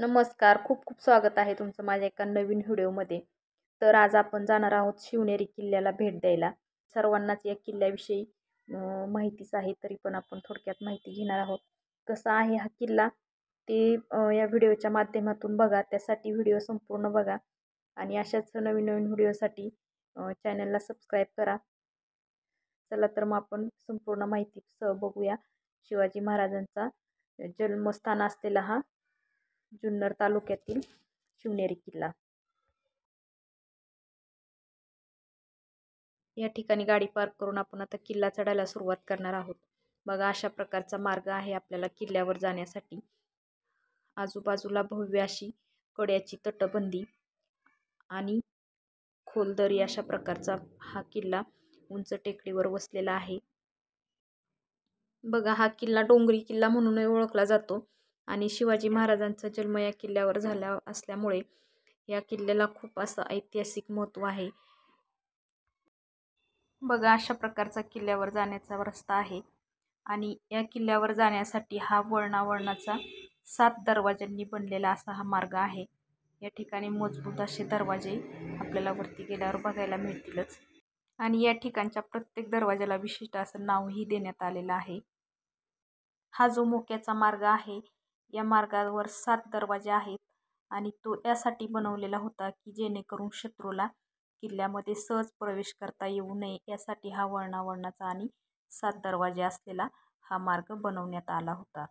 नमस्कार. खूप खूप स्वागत आहे तुमचं माझ्या एका नवीन व्हिडिओमध्ये. तर आज आपण जाणार आहोत शिवनेरी किल्ल्याला भेट द्यायला. सर्वांनाच या किल्ल्याविषयी माहितीच आहे, तरी पण आपण थोडक्यात माहिती घेणार आहोत. कसा आहे हा किल्ला ते या व्हिडिओच्या माध्यमातून बघा. त्यासाठी व्हिडिओ संपूर्ण बघा आणि अशाच नवीन नवीन व्हिडिओसाठी चॅनलला सबस्क्राईब करा. चला तर मग आपण संपूर्ण माहितीसह बघूया. शिवाजी महाराजांचा जन्मस्थान असलेला हा जुन्नर तालुक्यातील शिवनेरी किल्ला. या ठिकाणी गाडी पार्क करून आपण आता किल्ला चढायला सुरुवात करणार आहोत. बघा, अशा प्रकारचा मार्ग आहे आपल्याला किल्ल्यावर जाण्यासाठी. आजूबाजूला भव्य अशी कड्याची तटबंदी आणि खोलदरी अशा प्रकारचा हा किल्ला उंच टेकडीवर वसलेला आहे. बघा, हा किल्ला डोंगरी किल्ला म्हणूनही ओळखला जातो आणि शिवाजी महाराजांचा जन्म या किल्ल्यावर झाला असल्यामुळे या किल्ल्याला खूप असं ऐतिहासिक महत्त्व आहे. बघा, अशा प्रकारचा किल्ल्यावर जाण्याचा रस्ता आहे आणि या किल्ल्यावर जाण्यासाठी हा वळणावळणाचा 7 दरवाजांनी बनलेला असा हा मार्ग आहे. या ठिकाणी मजबूत असे दरवाजे आपल्याला वरती गेल्यावर बघायला मिळतीलच आणि या ठिकाणच्या प्रत्येक दरवाजाला विशिष्ट असं नावही देण्यात आलेलं आहे. हा जो मोक्याचा मार्ग आहे, या मार्गावर 7 दरवाजे आहेत आणि तो यासाठी बनवलेला होता की जेणेकरून शत्रूला किल्ल्यामध्ये सहज प्रवेश करता येऊ नये, यासाठी हा वळणावळणाचा आणि 7 दरवाजे असलेला हा मार्ग बनवण्यात आला होता.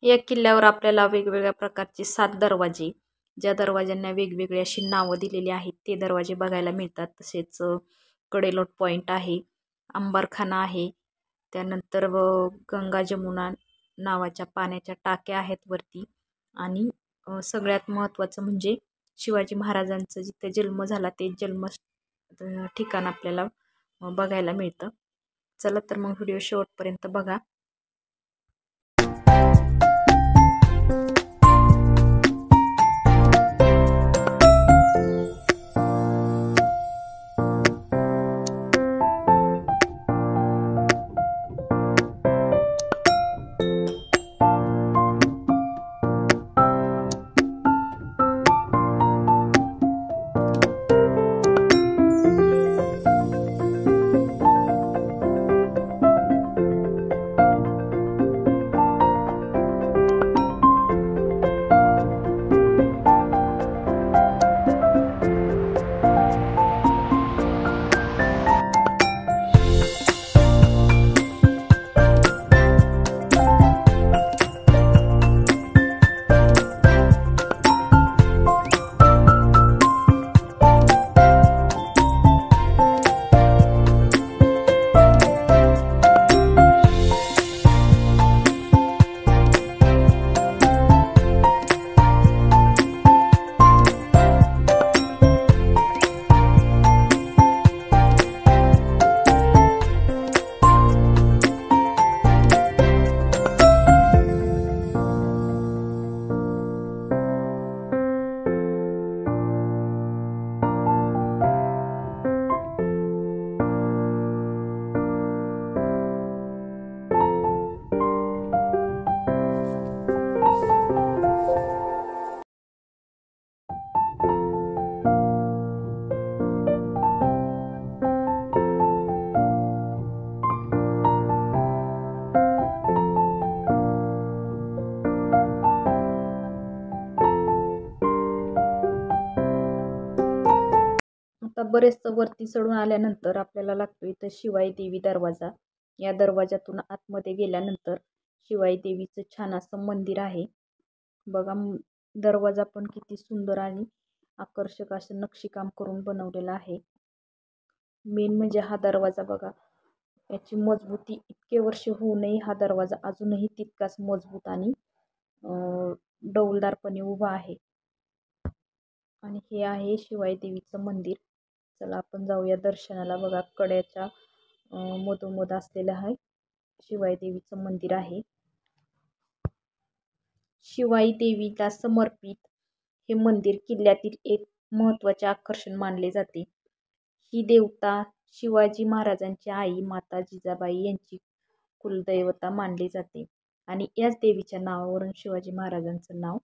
या किल्ल्यावर आपल्याला वेगवेगळ्या प्रकारचे 7 दरवाजे, ज्या दरवाज्यांना वेगवेगळी अशी नावं दिलेली आहेत, ते दरवाजे बघायला मिळतात. तसेच कडेलोट पॉईंट आहे, अंबारखाना आहे, त्यानंतर गंगा जमुना नावाच्या पाण्याच्या टाक्या आहेत वरती आणि सगळ्यात महत्त्वाचं म्हणजे शिवाजी महाराजांचा जिथे जन्म झाला ते जन्म ठिकाण आपल्याला बघायला मिळतं. चला तर मग व्हिडिओ शेवटपर्यंत बघा. आता बरेच वरती चढून आल्यानंतर आपल्याला लागतो इथं शिवाई देवी दरवाजा. या दरवाजातून आतमध्ये गेल्यानंतर शिवाई देवीचं छान असं मंदिर आहे. बघा, दरवाजा पण किती सुंदर आणि आकर्षक असं नक्षीकाम करून बनवलेला आहे. मेन म्हणजे हा दरवाजा बघा, याची मजबूती इतके वर्ष होऊनही हा दरवाजा अजूनही तितकाच मजबूत आणि डौलदारपणे उभा आहे. आणि हे आहे शिवाई देवीचं मंदिर. चला आपण जाऊया दर्शनाला. बघा, कड्याच्या मधोमध असलेलं आहे शिवाई देवीचं मंदिर आहे. शिवाई देवीला समर्पित हे मंदिर किल्ल्यातील एक महत्त्वाचे आकर्षण मानले जाते. ही देवता शिवाजी महाराजांची आई माता जिजाबाई यांची कुलदैवता मानली जाते आणि याच देवीच्या नावावरून शिवाजी महाराजांचं नाव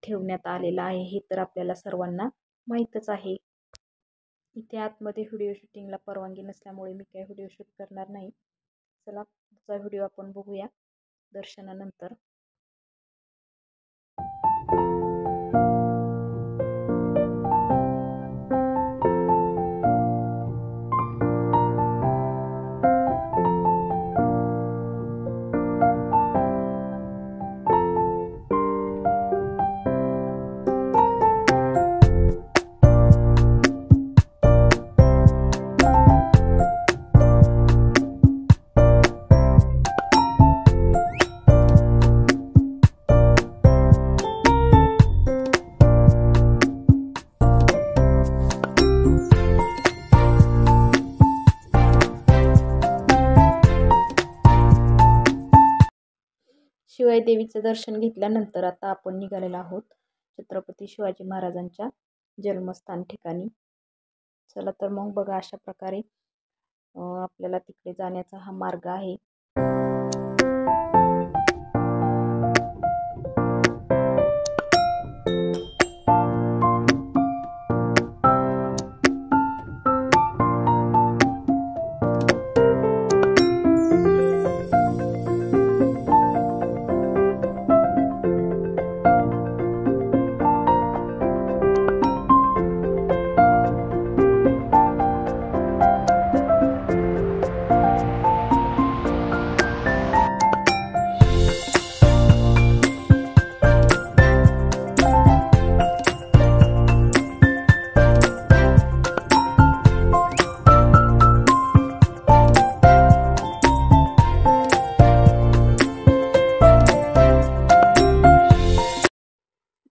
ठेवण्यात आलेलं आहे. हे तर आपल्याला सर्वांना माहीतच आहे. इथे आतमध्ये व्हिडिओ शूटिंगला परवानगी नसल्यामुळे मी काही व्हिडिओ शूट करणार नाही. चला पुढचा व्हिडिओ आपण बघूया दर्शनानंतर. शिवाई देवीचं दर्शन घेतल्यानंतर आता आपण निघालेलो आहोत छत्रपती शिवाजी महाराजांच्या जन्मस्थान ठिकाणी. चला तर मग बघा, अशा प्रकारे आपल्याला तिकडे जाण्याचा हा मार्ग आहे.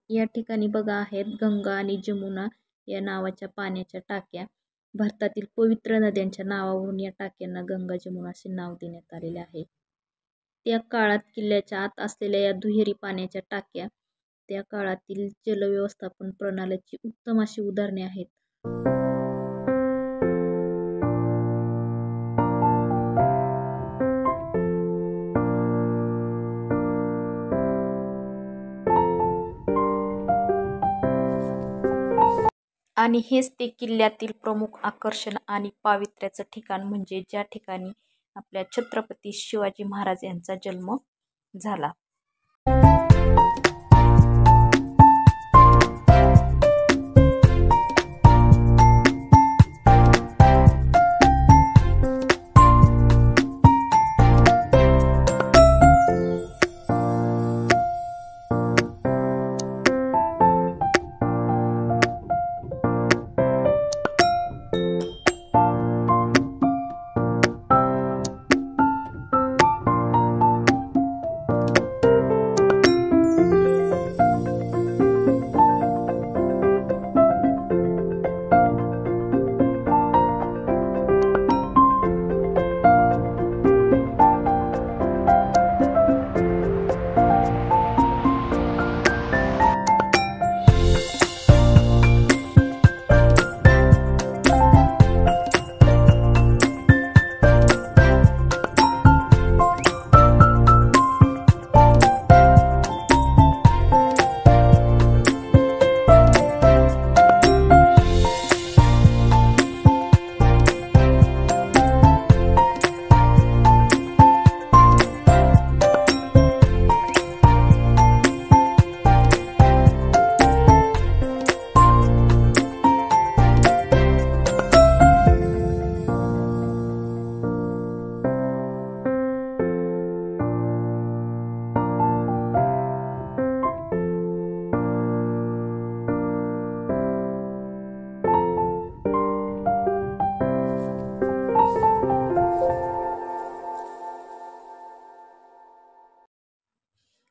या ठिकाणी बघा आहेत गंगा आणि जमुना या नावाच्या पाण्याच्या टाक्या. भारतातील पवित्र नद्यांच्या नावावरून या टाक्यांना गंगा जमुना असे नाव देण्यात आलेले आहे. त्या काळात किल्ल्याच्या आत असलेल्या या दुहेरी पाण्याच्या टाक्या त्या काळातील जलव्यवस्थापन प्रणालीची उत्तम अशी उदाहरणे आहेत. आणि हेच ते किल्ल्यातील प्रमुख आकर्षण आणि पावित्र्याचं ठिकाण म्हणजे ज्या ठिकाणी आपल्या छत्रपती शिवाजी महाराज यांचा जन्म झाला.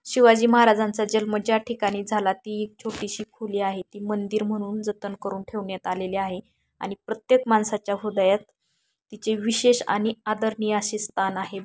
शिवाजी महाराजांचा जन्म ज्या ठिकाणी झाला ती एक छोटीशी खोली आहे. ती मंदिर म्हणून जतन करून ठेवण्यात आलेली आहे आणि प्रत्येक माणसाच्या हृदयात तिचे विशेष आणि आदरणीय असे स्थान आहे.